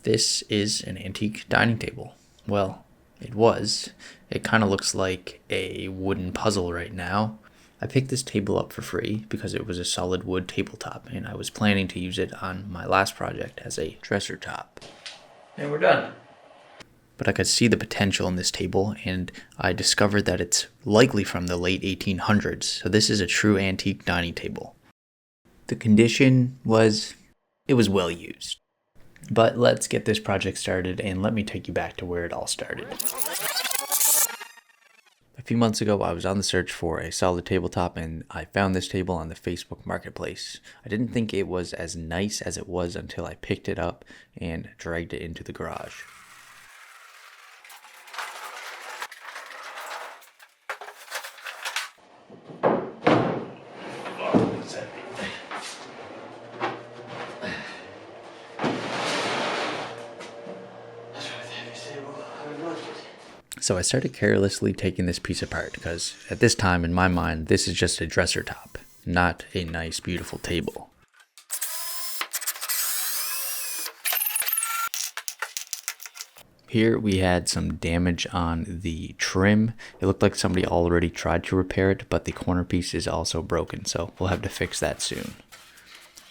This is an antique dining table. Well, it was. It kind of looks like a wooden puzzle right now. I picked this table up for free because it was a solid wood tabletop, and I was planning to use it on my last project as a dresser top. And we're done. But I could see the potential in this table, and I discovered that it's likely from the late 1800s, so this is a true antique dining table. The condition it was well used. But let's get this project started, and let me take you back to where it all started. A few months ago, I was on the search for a solid tabletop, and I found this table on the Facebook Marketplace. I didn't think it was as nice as it was until I picked it up and dragged it into the garage. So I started carelessly taking this piece apart because at this time in my mind, this is just a dresser top, not a nice, beautiful table. Here we had some damage on the trim. It looked like somebody already tried to repair it, but the corner piece is also broken, so we'll have to fix that soon.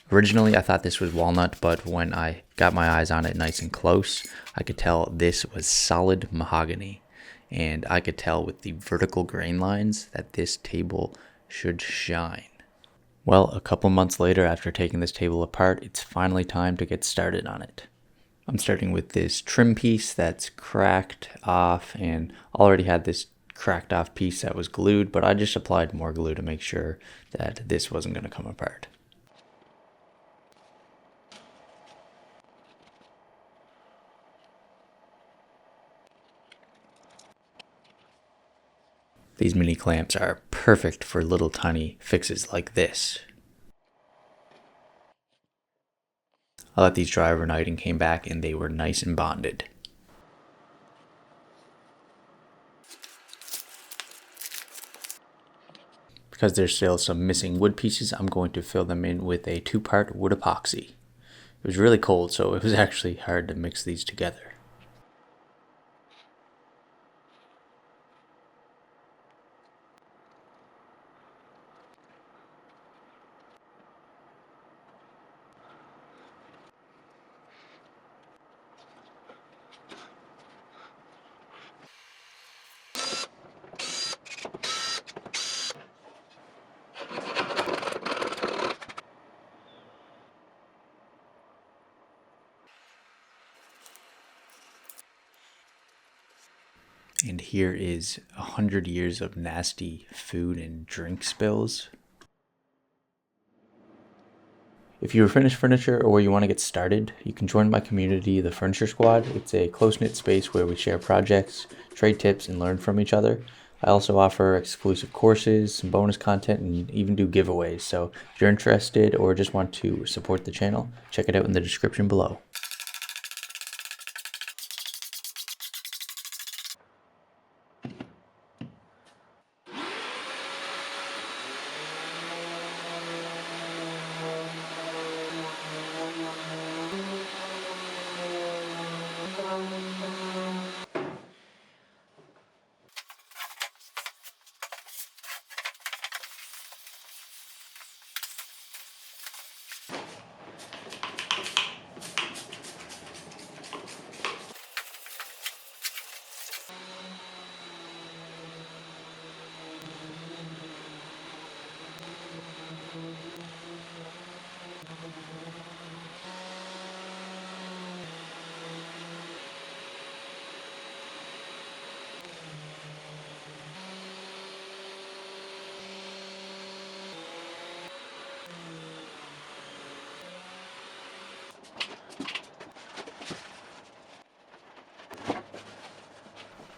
Originally, I thought this was walnut, but when I got my eyes on it nice and close, I could tell this was solid mahogany. And I could tell with the vertical grain lines that this table should shine. Well, a couple months later, after taking this table apart, it's finally time to get started on it. I'm starting with this trim piece that's cracked off, and already had this cracked off piece that was glued, but I just applied more glue to make sure that this wasn't going to come apart. These mini clamps are perfect for little tiny fixes like this. I let these dry overnight and came back, and they were nice and bonded. Because there's still some missing wood pieces, I'm going to fill them in with a 2-part wood epoxy. It was really cold, so it was actually hard to mix these together. And here is 100 years of nasty food and drink spills. If you're finished furniture or you want to get started, you can join my community, the Furniture Squad. It's a close-knit space where we share projects, trade tips, and learn from each other. I also offer exclusive courses, some bonus content, and even do giveaways. So if you're interested or just want to support the channel, check it out in the description below.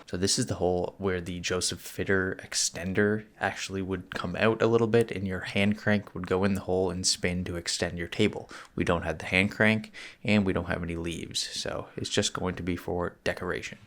So this is the hole where the Joseph Fitter extender actually would come out a little bit, and your hand crank would go in the hole and spin to extend your table. We don't have the hand crank, and we don't have any leaves, so it's just going to be for decoration.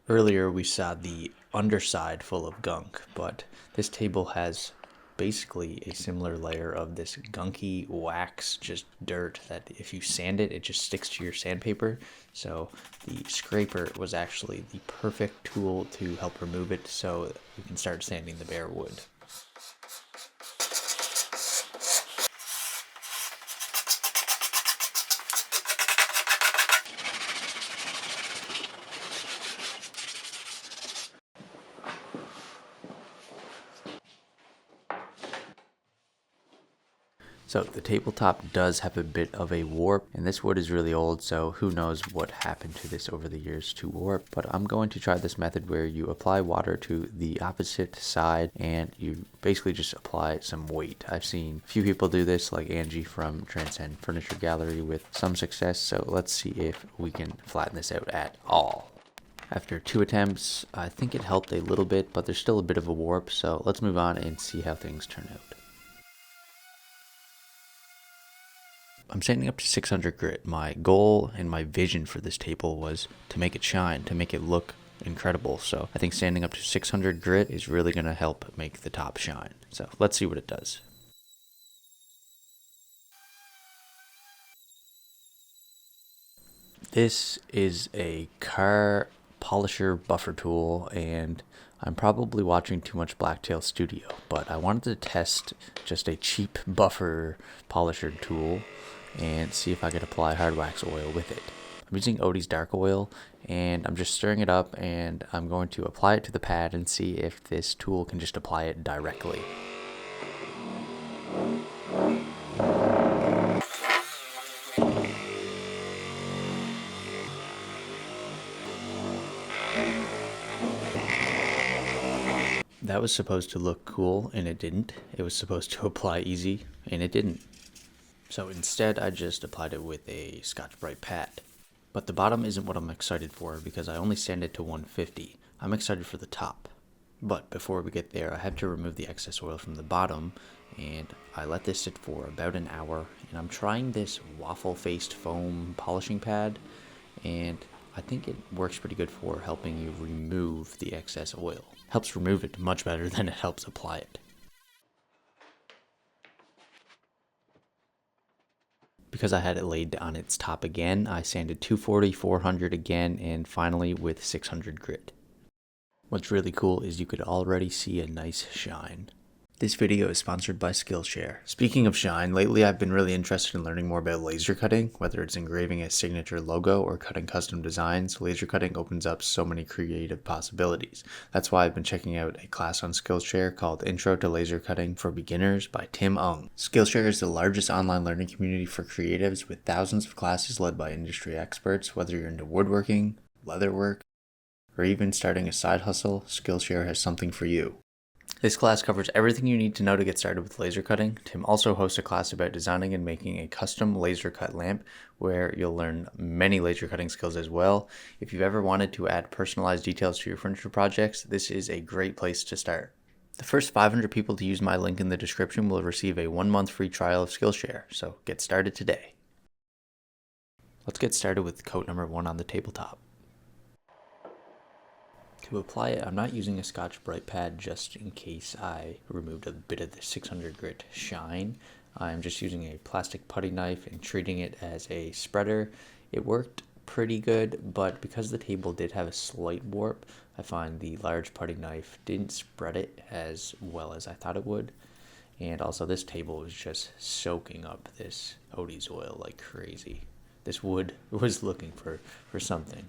Earlier we saw the underside full of gunk, but this table has basically a similar layer of this gunky wax, just dirt, that if you sand it, it just sticks to your sandpaper. So the scraper was actually the perfect tool to help remove it so we can start sanding the bare wood. So the tabletop does have a bit of a warp, and this wood is really old, so who knows what happened to this over the years to warp. But I'm going to try this method where you apply water to the opposite side and you basically just apply some weight. I've seen a few people do this, like Angie from Transcend Furniture Gallery, with some success, so let's see if we can flatten this out at all. After 2 attempts, I think it helped a little bit, but there's still a bit of a warp, so let's move on and see how things turn out. I'm sanding up to 600 grit. My goal and my vision for this table was to make it shine, to make it look incredible. So I think sanding up to 600 grit is really going to help make the top shine. So let's see what it does. This is a car polisher buffer tool, and I'm probably watching too much Blacktail Studio, but I wanted to test just a cheap buffer polisher tool and see if I could apply hard wax oil with it. I'm using Odie's dark oil, and I'm just stirring it up, and I'm going to apply it to the pad and see if this tool can just apply it directly. That was supposed to look cool, and it didn't. It was supposed to apply easy, and it didn't. So instead, I just applied it with a Scotch-Brite pad. But the bottom isn't what I'm excited for because I only sanded to 150. I'm excited for the top. But before we get there, I have to remove the excess oil from the bottom, and I let this sit for about an hour. And I'm trying this waffle-faced foam polishing pad, and I think it works pretty good for helping you remove the excess oil. Helps remove it much better than it helps apply it. Because I had it laid on its top again, I sanded 240, 400 again, and finally with 600 grit. What's really cool is you could already see a nice shine. This video is sponsored by Skillshare. Speaking of shine, lately I've been really interested in learning more about laser cutting. Whether it's engraving a signature logo or cutting custom designs, laser cutting opens up so many creative possibilities. That's why I've been checking out a class on Skillshare called Intro to Laser Cutting for Beginners by Tim Ung. Skillshare is the largest online learning community for creatives with thousands of classes led by industry experts. Whether you're into woodworking, leatherwork, or even starting a side hustle, Skillshare has something for you. This class covers everything you need to know to get started with laser cutting. Tim also hosts a class about designing and making a custom laser cut lamp where you'll learn many laser cutting skills as well. If you've ever wanted to add personalized details to your furniture projects, this is a great place to start. The first 500 people to use my link in the description will receive a 1-month free trial of Skillshare, so get started today. Let's get started with coat number 1 on the tabletop. To apply it, I'm not using a Scotch-Brite pad just in case I removed a bit of the 600 grit shine. I'm just using a plastic putty knife and treating it as a spreader. It worked pretty good, but because the table did have a slight warp, I find the large putty knife didn't spread it as well as I thought it would. And also this table was just soaking up this Odie's oil like crazy. This wood was looking for something.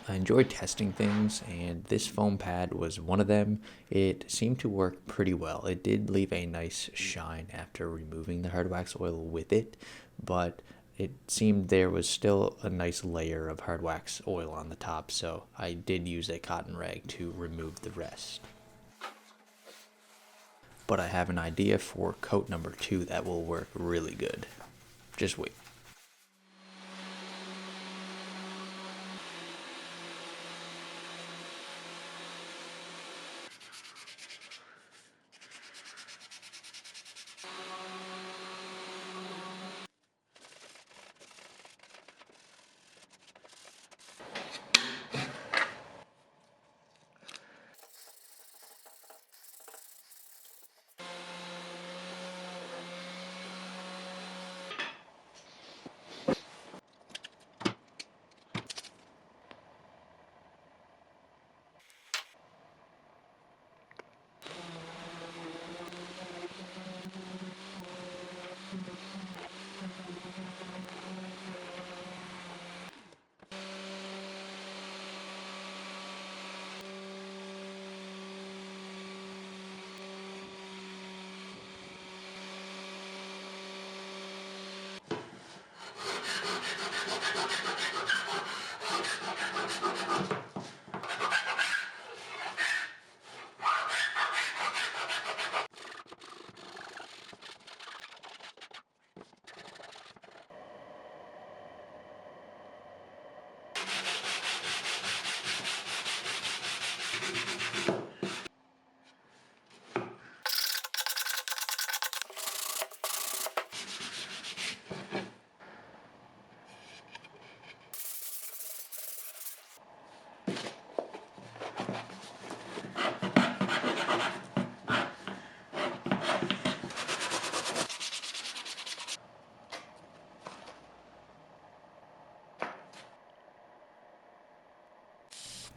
I enjoy testing things, and this foam pad was one of them. It seemed to work pretty well. It did leave a nice shine after removing the hard wax oil with it, but it seemed there was still a nice layer of hard wax oil on the top, so I did use a cotton rag to remove the rest. But I have an idea for coat number 2 that will work really good. Just wait.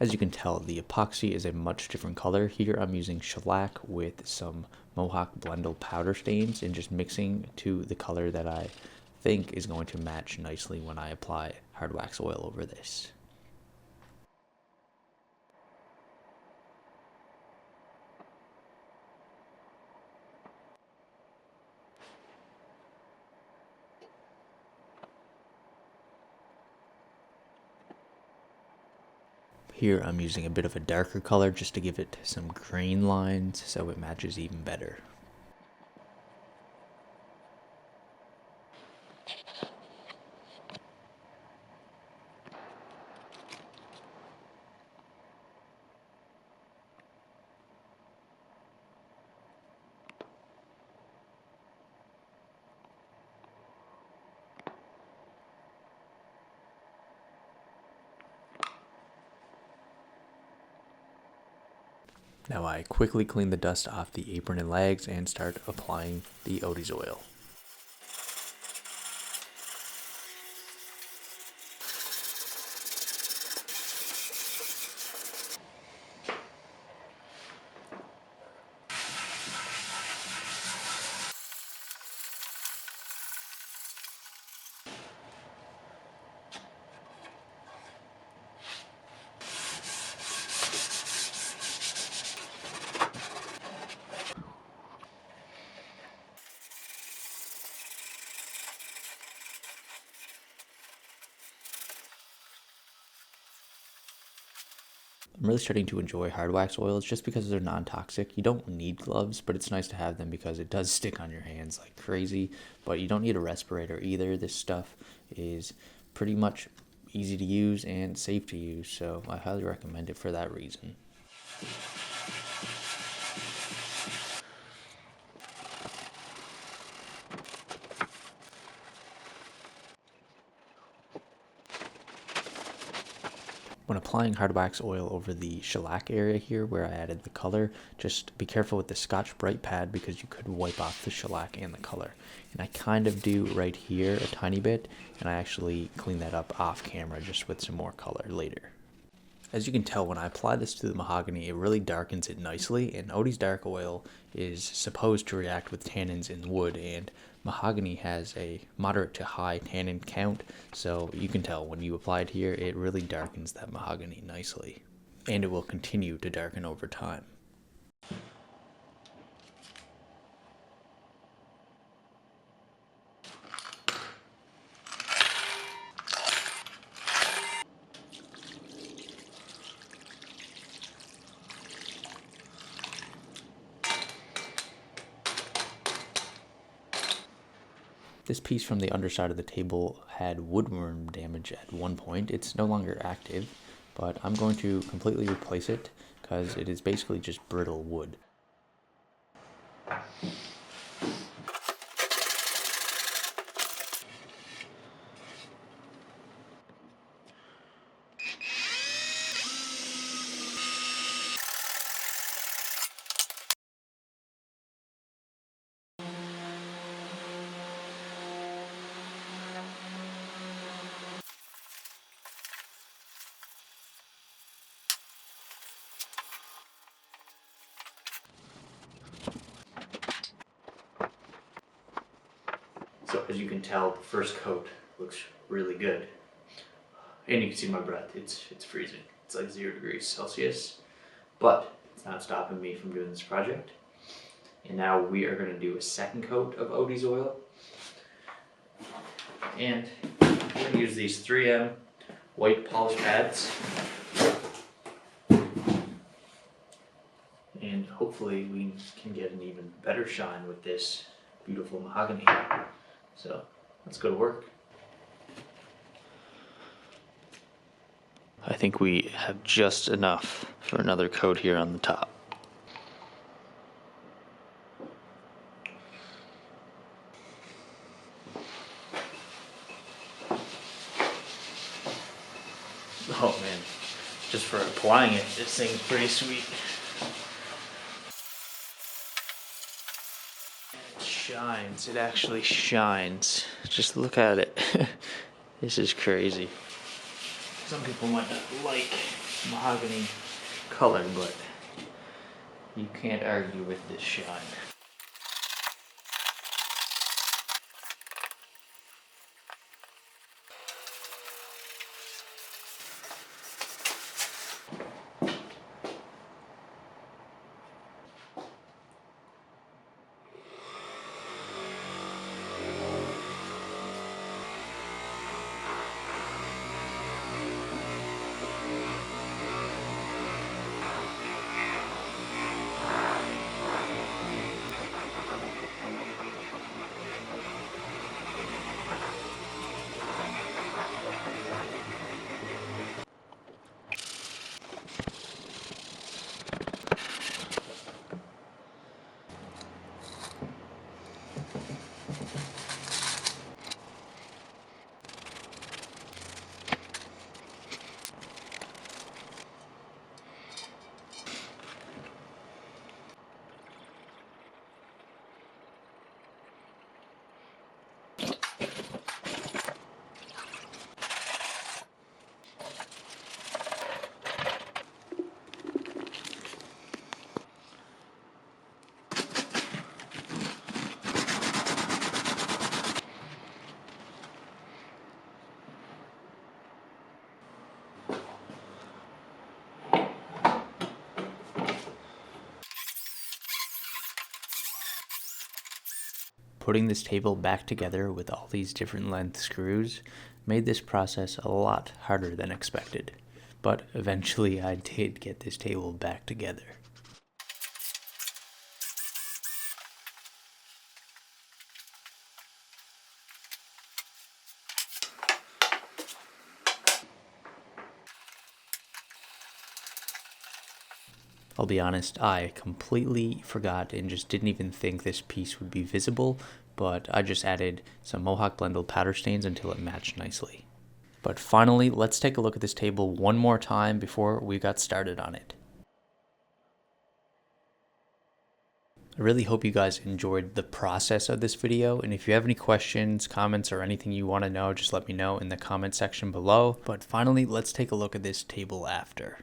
As you can tell, the epoxy is a much different color. Here I'm using shellac with some Mohawk Blendle powder stains and just mixing to the color that I think is going to match nicely when I apply hard wax oil over this. Here I'm using a bit of a darker color just to give it some grain lines so it matches even better. Now I quickly clean the dust off the apron and legs and start applying the Odie's oil. I'm really starting to enjoy hard wax oils just because they're non-toxic. You don't need gloves, but it's nice to have them because it does stick on your hands like crazy. But you don't need a respirator either. This stuff is pretty much easy to use and safe to use, so I highly recommend it for that reason. When applying hard wax oil over the shellac area here where I added the color, just be careful with the Scotch Brite pad because you could wipe off the shellac and the color. And I kind of do right here a tiny bit, and I actually clean that up off camera just with some more color later. As you can tell, when I apply this to the mahogany, it really darkens it nicely, and Odie's dark oil is supposed to react with tannins in wood, and mahogany has a moderate to high tannin count, so you can tell when you apply it here, it really darkens that mahogany nicely, and it will continue to darken over time. This piece from the underside of the table had woodworm damage at one point. It's no longer active, but I'm going to completely replace it because it is basically just brittle wood. So as you can tell, the first coat looks really good. And you can see my breath, it's freezing. It's like 0 degrees Celsius, but it's not stopping me from doing this project. And now we are gonna do a second coat of Odie's oil. And we're gonna use these 3M white polish pads. And hopefully we can get an even better shine with this beautiful mahogany. So let's go to work. I think we have just enough for another coat here on the top. Oh man, just for applying it, this thing's pretty sweet. It shines, it actually shines. Just look at it. This is crazy. Some people might not like mahogany color, but you can't argue with this shine. Putting this table back together with all these different length screws made this process a lot harder than expected. but eventually I did get this table back together. I'll be honest, I completely forgot and just didn't even think this piece would be visible, but I just added some Mohawk Blendle powder stains until it matched nicely. But finally, let's take a look at this table one more time before we got started on it. I really hope you guys enjoyed the process of this video, and if you have any questions, comments, or anything you want to know, just let me know in the comment section below. But finally, let's take a look at this table after.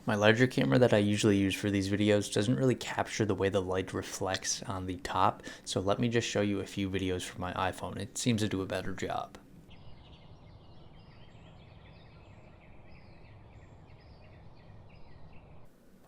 My larger camera that I usually use for these videos doesn't really capture the way the light reflects on the top, so let me just show you a few videos from my iPhone. It seems to do a better job.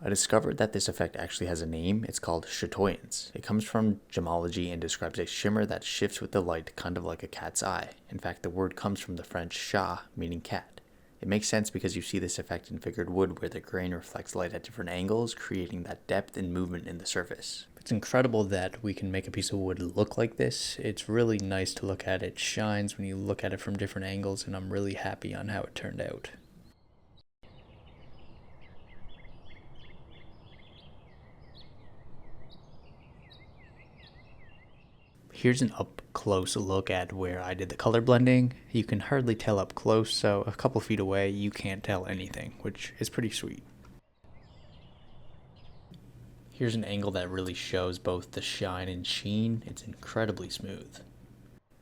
I discovered that this effect actually has a name. It's called chatoyance. It comes from gemology and describes a shimmer that shifts with the light, kind of like a cat's eye. In fact, the word comes from the French chat, meaning cat. It makes sense because you see this effect in figured wood where the grain reflects light at different angles, creating that depth and movement in the surface. It's incredible that we can make a piece of wood look like this. It's really nice to look at. It shines when you look at it from different angles, and I'm really happy on how it turned out. Here's an up close look at where I did the color blending. You can hardly tell up close, so a couple feet away you can't tell anything, which is pretty sweet. Here's an angle that really shows both the shine and sheen. It's incredibly smooth.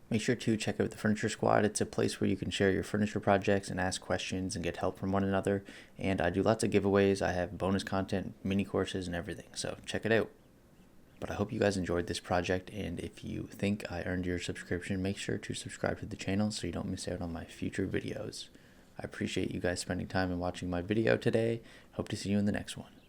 Make sure to check out the Furniture Squad. It's a place where you can share your furniture projects and ask questions and get help from one another. And I do lots of giveaways. I have bonus content, mini courses, and everything, so check it out. But I hope you guys enjoyed this project, and if you think I earned your subscription, make sure to subscribe to the channel so you don't miss out on my future videos. I appreciate you guys spending time and watching my video today. Hope to see you in the next one.